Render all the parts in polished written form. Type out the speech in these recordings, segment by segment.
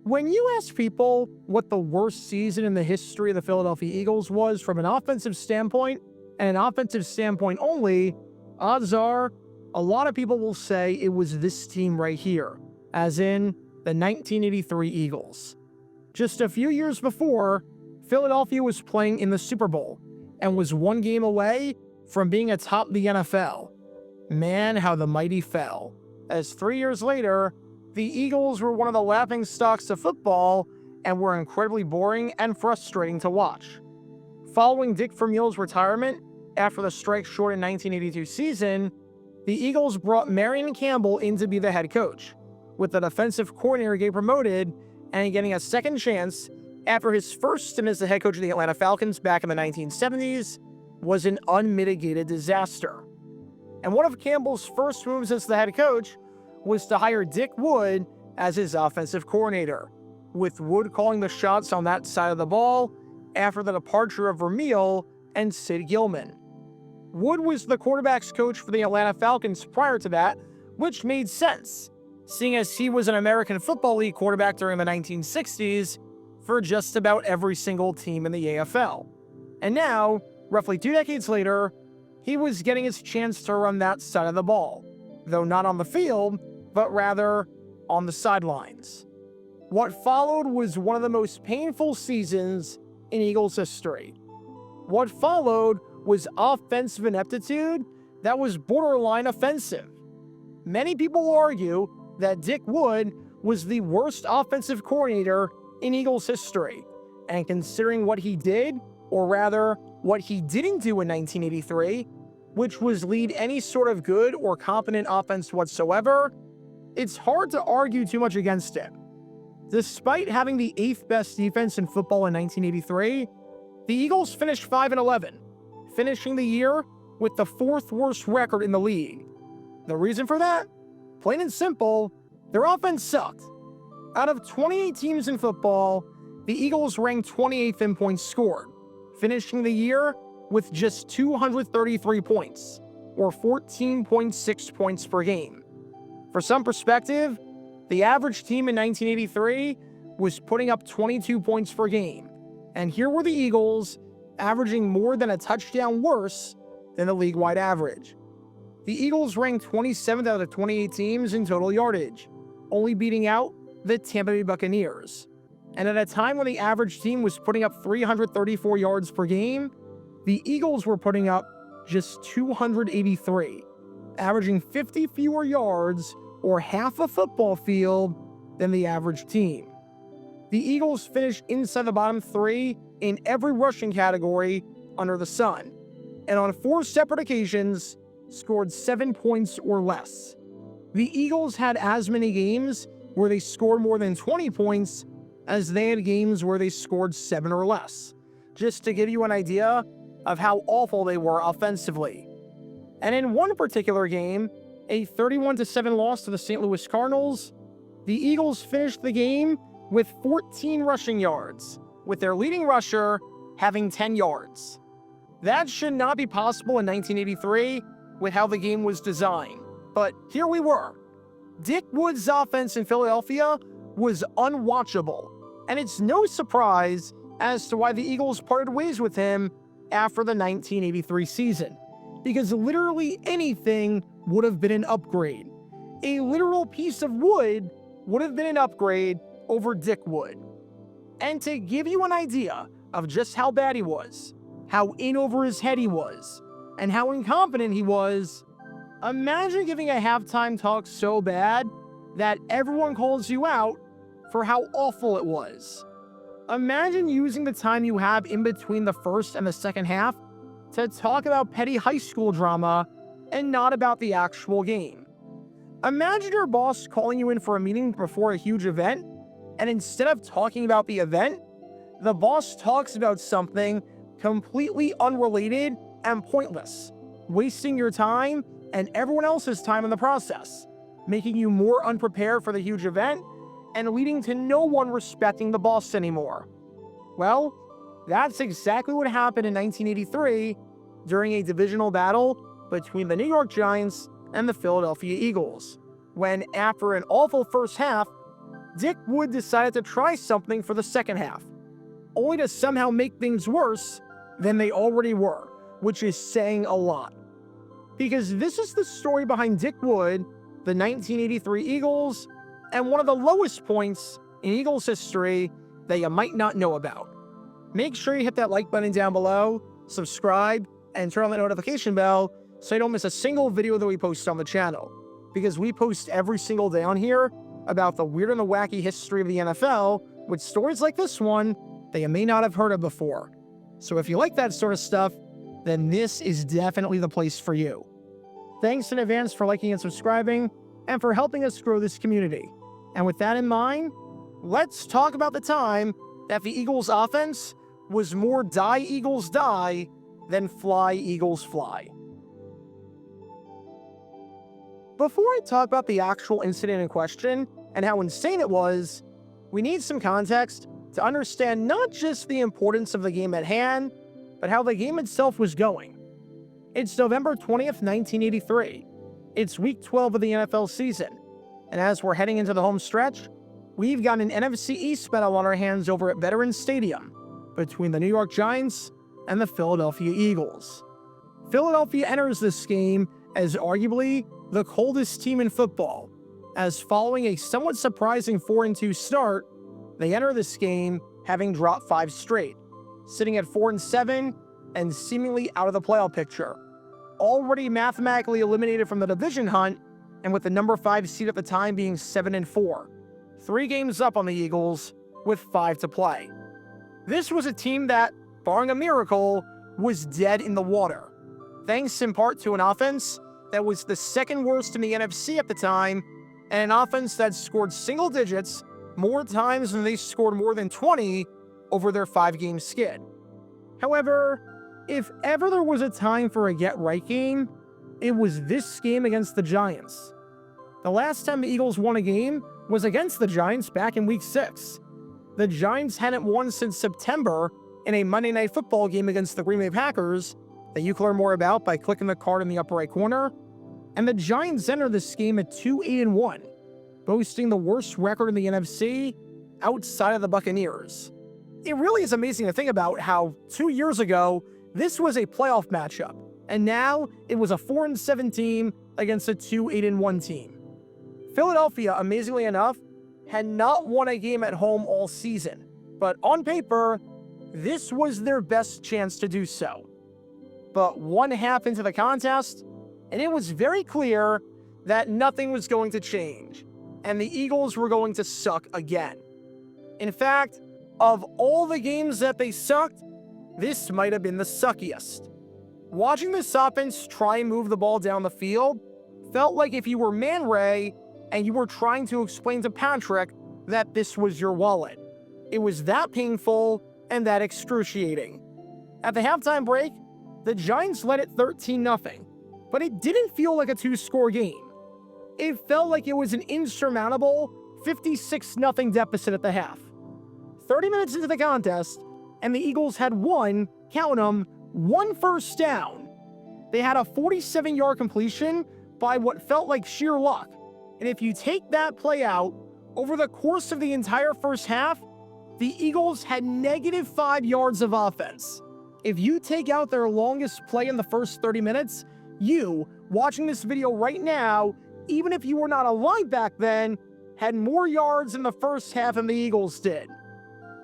When you ask people what the worst season in the history of the Philadelphia Eagles was from an offensive standpoint, and an offensive standpoint only, odds are a lot of people will say it was this team right here, as in the 1983 Eagles. Just a few years before, Philadelphia was playing in the Super Bowl and was one game away from being atop the NFL. Man, how the mighty fell, as 3 years later, the Eagles were one of the laughingstocks of football and were incredibly boring and frustrating to watch. Following Dick Vermeil's retirement after the strike-shortened 1982 season, the Eagles brought Marion Campbell in to be the head coach, with the defensive coordinator getting promoted and getting a second chance after his first stint as the head coach of the Atlanta Falcons back in the 1970s was an unmitigated disaster. And one of Campbell's first moves as the head coach was to hire Dick Wood as his offensive coordinator, with Wood calling the shots on that side of the ball after the departure of Vermeil and Sid Gilman. Wood was the quarterback's coach for the Atlanta Falcons prior to that, which made sense, seeing as he was an American Football League quarterback during the 1960s for just about every single team in the AFL. And now, roughly 2 decades later, he was getting his chance to run that side of the ball, though not on the field, but rather on the sidelines. What followed was one of the most painful seasons in Eagles history. What followed was offensive ineptitude that was borderline offensive. Many people argue that Dick Wood was the worst offensive coordinator in Eagles history, and considering what he did, or rather, what he didn't do in 1983, which was lead any sort of good or competent offense whatsoever, it's hard to argue too much against it. Despite having the 8th best defense in football in 1983, the Eagles finished 5-11, finishing the year with the 4th worst record in the league. The reason for that? Plain and simple, their offense sucked. Out of 28 teams in football, the Eagles ranked 28th in points scored, finishing the year with just 233 points, or 14.6 points per game. For some perspective, the average team in 1983 was putting up 22 points per game, and here were the Eagles averaging more than a touchdown worse than the league-wide average. The Eagles ranked 27th out of 28 teams in total yardage, only beating out the Tampa Bay Buccaneers. And at a time when the average team was putting up 334 yards per game, the Eagles were putting up just 283, averaging 50 fewer yards or half a football field than the average team. The Eagles finished inside the bottom 3 in every rushing category under the sun, and on 4 separate occasions scored 7 points or less. The Eagles had as many games where they scored more than 20 points as they had games where they scored 7 or less, just to give you an idea of how awful they were offensively. And in one particular game, a 31-7 loss to the St. Louis Cardinals, the Eagles finished the game with 14 rushing yards, with their leading rusher having 10 yards. That should not be possible in 1983 with how the game was designed, but here we were. Dick Wood's offense in Philadelphia was unwatchable, and it's no surprise as to why the Eagles parted ways with him after the 1983 season, because literally anything would have been an upgrade. A literal piece of wood would have been an upgrade over Dick Wood. And to give you an idea of just how bad he was, how in over his head he was, and how incompetent he was, imagine giving a halftime talk so bad that everyone calls you out for how awful it was. Imagine using the time you have in between the first and the second half to talk about petty high school drama and not about the actual game. Imagine your boss calling you in for a meeting before a huge event, and instead of talking about the event, the boss talks about something completely unrelated and pointless, wasting your time and everyone else's time in the process, making you more unprepared for the huge event and leading to no one respecting the boss anymore. Well, that's exactly what happened in 1983 during a divisional battle between the New York Giants and the Philadelphia Eagles, when after an awful first half, Dick Wood decided to try something for the second half, only to somehow make things worse than they already were, which is saying a lot. Because this is the story behind Dick Wood, the 1983 Eagles, and one of the lowest points in Eagles history that you might not know about. Make sure you hit that like button down below, subscribe, and turn on the notification bell so you don't miss a single video that we post on the channel. Because we post every single day on here about the weird and the wacky history of the NFL with stories like this one that you may not have heard of before. So if you like that sort of stuff, then this is definitely the place for you. Thanks in advance for liking and subscribing, and for helping us grow this community. And with that in mind, let's talk about the time that the Eagles offense was more die Eagles die than fly Eagles fly. Before I talk about the actual incident in question and how insane it was, we need some context to understand not just the importance of the game at hand, but how the game itself was going. It's November 20th, 1983. It's week 12 of the NFL season, and as we're heading into the home stretch, we've got an NFC East battle on our hands over at Veterans Stadium between the New York Giants and the Philadelphia Eagles. Philadelphia enters this game as arguably the coldest team in football, as following a somewhat surprising 4-2 start, they enter this game having dropped 5 straight, sitting at 4-7 and seemingly out of the playoff picture, already mathematically eliminated from the division hunt, and with the number 5 seed at the time being 7-4, 3 games up on the Eagles with 5 to play. This was a team that, barring a miracle, was dead in the water, thanks in part to an offense that was the second worst in the NFC at the time, and an offense that scored single digits more times than they scored more than 20 over their 5-game skid. However, if ever there was a time for a get-right game, it was this game against the Giants. The last time the Eagles won a game was against the Giants back in Week 6. The Giants hadn't won since September in a Monday Night Football game against the Green Bay Packers that you can learn more about by clicking the card in the upper right corner. And the Giants enter this game at 2-8-1, boasting the worst record in the NFC outside of the Buccaneers. It really is amazing to think about how 2 years ago, this was a playoff matchup, and now it was a 4-7 team against a 2-8-1 team. Philadelphia, amazingly enough, had not won a game at home all season, but on paper, this was their best chance to do so. But one half into the contest, and it was very clear that nothing was going to change, and the Eagles were going to suck again. In fact, of all the games that they sucked, this might have been the suckiest. Watching this offense try and move the ball down the field felt like if you were Man Ray and you were trying to explain to Patrick that this was your wallet. It was that painful and that excruciating. At the halftime break, the Giants led it 13-0, but it didn't feel like a 2-score game. It felt like it was an insurmountable 56-0 deficit at the half. 30 minutes into the contest, and the Eagles had one first down. They had a 47-yard completion by what felt like sheer luck. And if you take that play out, over the course of the entire first half, the Eagles had -5 yards of offense. If you take out their longest play in the first 30 minutes, you, watching this video right now, even if you were not alive back then, had more yards in the first half than the Eagles did.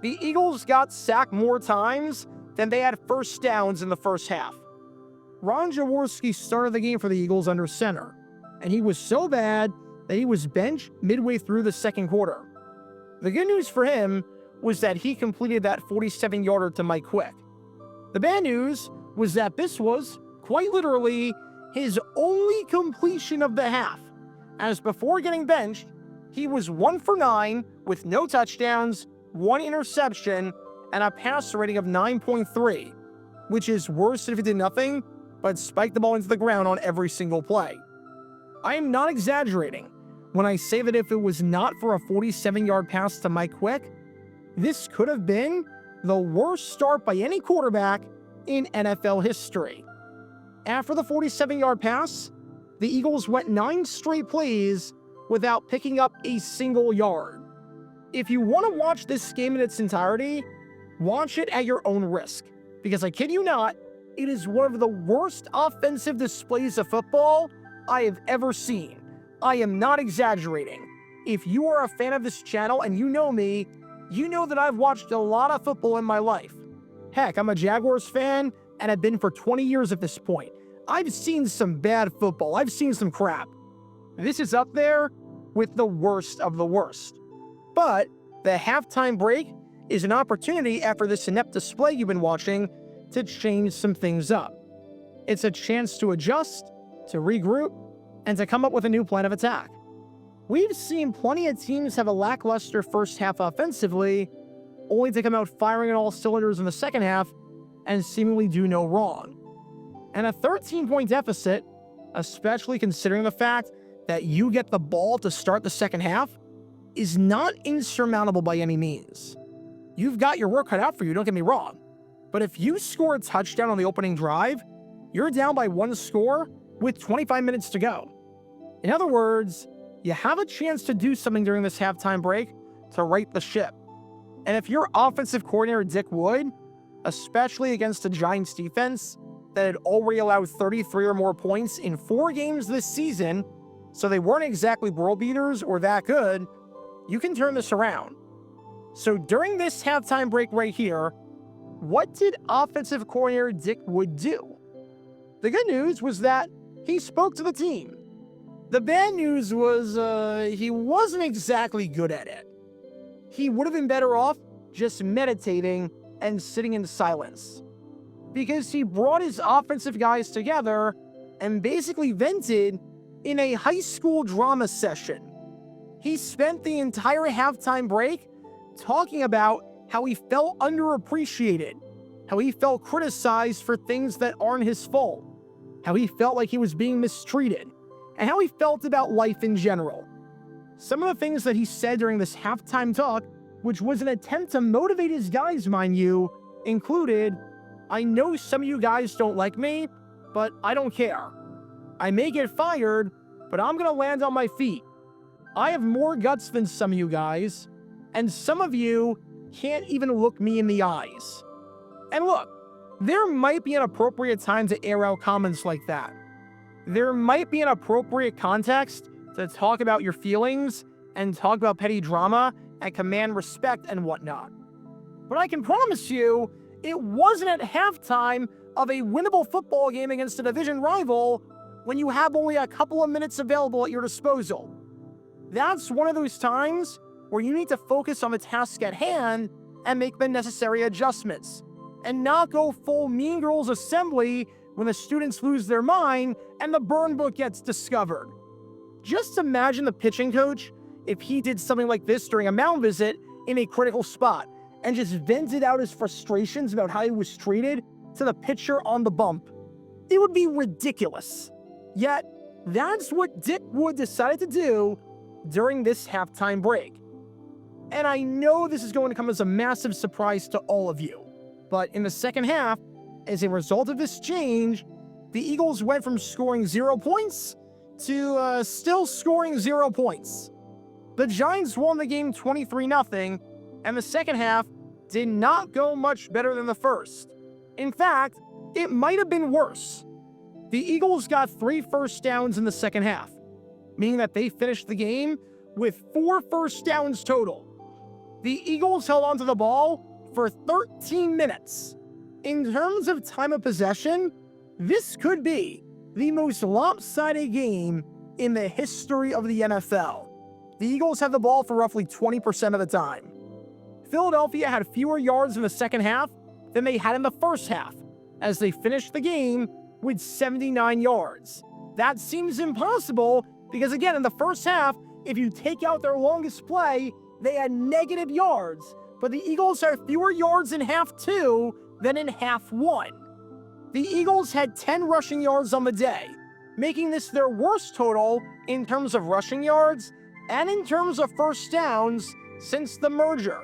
The Eagles got sacked more times than they had first downs in the first half. Ron Jaworski started the game for the Eagles under center, and he was so bad that he was benched midway through the second quarter. The good news for him was that he completed that 47-yarder to Mike Quick. The bad news was that this was, quite literally, his only completion of the half, as before getting benched, he was 1 for 9 with no touchdowns, 1 interception, and a passer rating of 9.3, which is worse if he did nothing but spike the ball into the ground on every single play. I am not exaggerating when I say that if it was not for a 47-yard pass to Mike Quick, this could have been the worst start by any quarterback in NFL history. After the 47-yard pass, the Eagles went 9 straight plays without picking up a single yard. If you want to watch this game in its entirety, watch it at your own risk. Because I kid you not, it is one of the worst offensive displays of football I have ever seen. I am not exaggerating. If you are a fan of this channel and you know me, you know that I've watched a lot of football in my life. Heck, I'm a Jaguars fan and have been for 20 years at this point. I've seen some bad football. I've seen some crap. This is up there with the worst of the worst. But the halftime break is an opportunity after this inept display you've been watching to change some things up. It's a chance to adjust, to regroup, and to come up with a new plan of attack. We've seen plenty of teams have a lackluster first half offensively, only to come out firing on all cylinders in the second half and seemingly do no wrong. And a 13-point deficit, especially considering the fact that you get the ball to start the second half, is not insurmountable by any means. You've got your work cut out for you, don't get me wrong. But if you score a touchdown on the opening drive, you're down by one score with 25 minutes to go. In other words, you have a chance to do something during this halftime break to right the ship. And if you're offensive coordinator Dick Wood, especially against a Giants defense that had already allowed 33 or more points in 4 games this season, so they weren't exactly world beaters or that good, you can turn this around. So during this halftime break right here, what did offensive coordinator Dick Wood do? The good news was that he spoke to the team. The bad news was he wasn't exactly good at it. He would have been better off just meditating and sitting in silence, because he brought his offensive guys together and basically vented in a high school drama session. He spent the entire halftime break talking about how he felt underappreciated, how he felt criticized for things that aren't his fault, how he felt like he was being mistreated, and how he felt about life in general. Some of the things that he said during this halftime talk, which was an attempt to motivate his guys, mind you, included, "I know some of you guys don't like me, but I don't care. I may get fired, but I'm gonna land on my feet. I have more guts than some of you guys, and some of you can't even look me in the eyes." And look, there might be an appropriate time to air out comments like that. There might be an appropriate context to talk about your feelings and talk about petty drama and command respect and whatnot. But I can promise you, it wasn't at halftime of a winnable football game against a division rival when you have only a couple of minutes available at your disposal. That's one of those times where you need to focus on the task at hand and make the necessary adjustments, and not go full Mean Girls assembly when the students lose their mind and the burn book gets discovered. Just imagine the pitching coach if he did something like this during a mound visit in a critical spot and just vented out his frustrations about how he was treated to the pitcher on the bump. It would be ridiculous. Yet, that's what Dick Wood decided to do during this halftime break. And I know this is going to come as a massive surprise to all of you, but in the second half, as a result of this change, the Eagles went from scoring 0 points to still scoring 0 points. The Giants won the game 23-0, and the second half did not go much better than the first. In fact, it might have been worse. The Eagles got 3 first downs in the second half, meaning that they finished the game with 4 first downs total. The Eagles held onto the ball for 13 minutes. In terms of time of possession, this could be the most lopsided game in the history of the NFL. The Eagles had the ball for roughly 20% of the time. Philadelphia had fewer yards in the second half than they had in the first half, as they finished the game with 79 yards. That seems impossible because, again, in the first half, if you take out their longest play, they had negative yards, but the Eagles had fewer yards in half 2 than in half 1. The Eagles had 10 rushing yards on the day, making this their worst total in terms of rushing yards and in terms of first downs since the merger.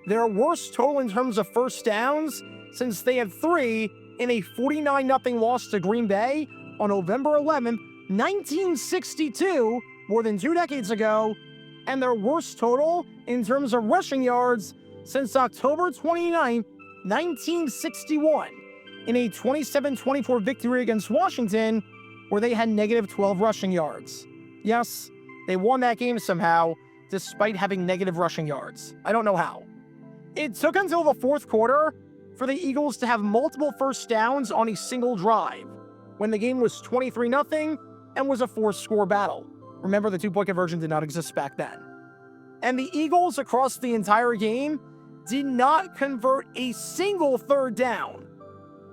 Their worst total in terms of first downs since they had 3 in a 49-0 loss to Green Bay on November 11th, 1962, more than 2 decades ago, and their worst total in terms of rushing yards since October 29, 1961, in a 27-24 victory against Washington, where they had negative 12 rushing yards. Yes, they won that game somehow, despite having negative rushing yards. I don't know how. It took until the fourth quarter for the Eagles to have multiple first downs on a single drive, when the game was 23-0 and was a 4-score battle. Remember, the two-point conversion did not exist back then. And the Eagles, across the entire game, did not convert a single third down.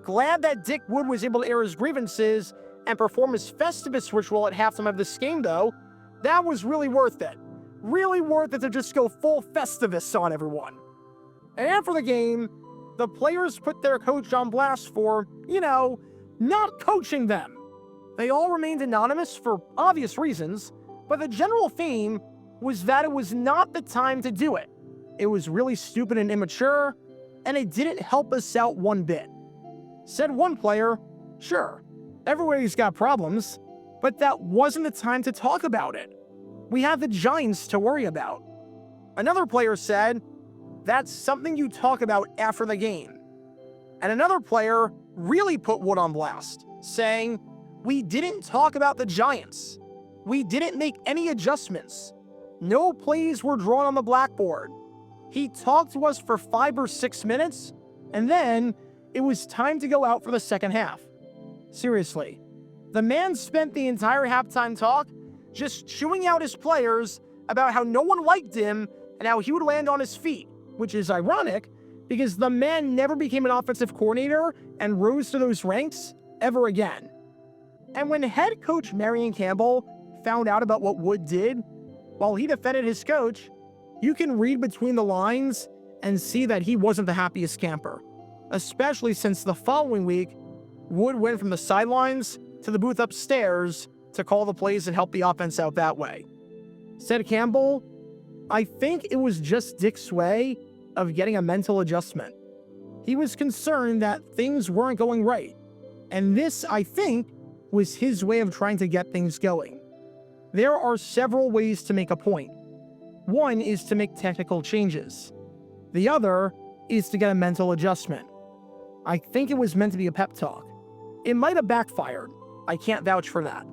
Glad that Dick Wood was able to air his grievances and perform his Festivus ritual at halftime of this game, though. That was really worth it. Really worth it to just go full Festivus on everyone. And after the game, the players put their coach on blast for, not coaching them. They all remained anonymous for obvious reasons, but the general theme was that it was not the time to do it. It was really stupid and immature, and it didn't help us out one bit. Said one player, sure, everybody's got problems, but that wasn't the time to talk about it. We have the Giants to worry about. Another player said, that's something you talk about after the game. And another player really put Wood on blast, saying, we didn't talk about the Giants. We didn't make any adjustments. No plays were drawn on the blackboard. He talked to us for 5 or 6 minutes, and then it was time to go out for the second half. Seriously, the man spent the entire halftime talk just chewing out his players about how no one liked him and how he would land on his feet, which is ironic because the man never became an offensive coordinator and rose to those ranks ever again. And when head coach Marion Campbell found out about what Wood did, while he defended his coach, you can read between the lines and see that he wasn't the happiest camper, especially since the following week, Wood went from the sidelines to the booth upstairs to call the plays and help the offense out that way. Said Campbell, I think it was just Dick's way of getting a mental adjustment. He was concerned that things weren't going right, and this, I think, was his way of trying to get things going. There are several ways to make a point. One is to make technical changes. The other is to get a mental adjustment. I think it was meant to be a pep talk. It might have backfired. I can't vouch for that.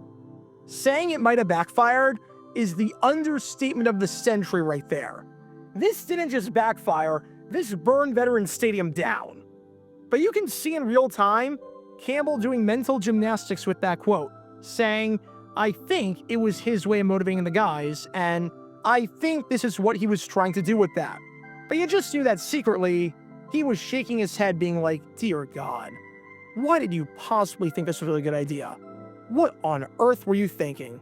Saying it might have backfired is the understatement of the century right there. This didn't just backfire, this burned Veterans Stadium down. But you can see in real time Campbell doing mental gymnastics with that quote, saying, I think it was his way of motivating the guys, and I think this is what he was trying to do with that. But you just knew that secretly, he was shaking his head being like, dear God, why did you possibly think this was a really good idea? What on earth were you thinking?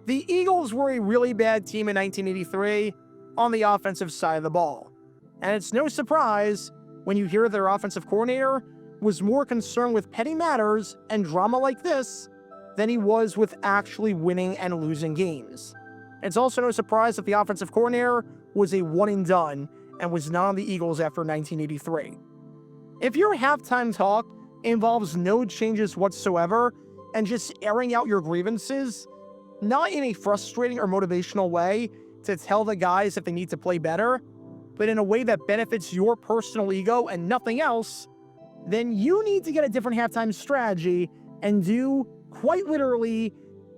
The Eagles were a really bad team in 1983 on the offensive side of the ball. And it's no surprise when you hear their offensive coordinator was more concerned with petty matters and drama like this than he was with actually winning and losing games. It's also no surprise that the offensive coordinator was a one and done and was not on the Eagles after 1983. If your halftime talk involves no changes whatsoever and just airing out your grievances, not in a frustrating or motivational way to tell the guys if they need to play better, but in a way that benefits your personal ego and nothing else, then you need to get a different halftime strategy and do, quite literally,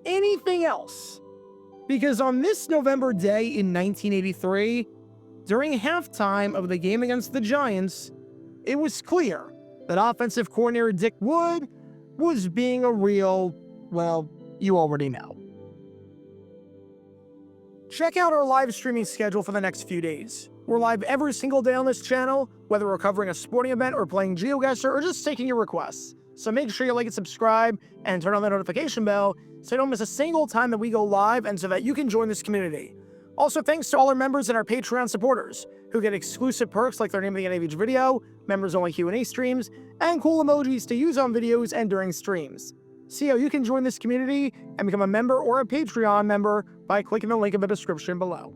anything else. Because on this November day in 1983, during halftime of the game against the Giants, it was clear that offensive coordinator Dick Wood was being a real, well, you already know. Check out our live streaming schedule for the next few days. We're live every single day on this channel, whether we're covering a sporting event or playing GeoGuessr or just taking your requests. So make sure you like and subscribe and turn on the notification bell so you don't miss a single time that we go live and so that you can join this community. Also, thanks to all our members and our Patreon supporters who get exclusive perks like their name at the end of each video, members-only Q&A streams, and cool emojis to use on videos and during streams. See how you can join this community and become a member or a Patreon member by clicking the link in the description below.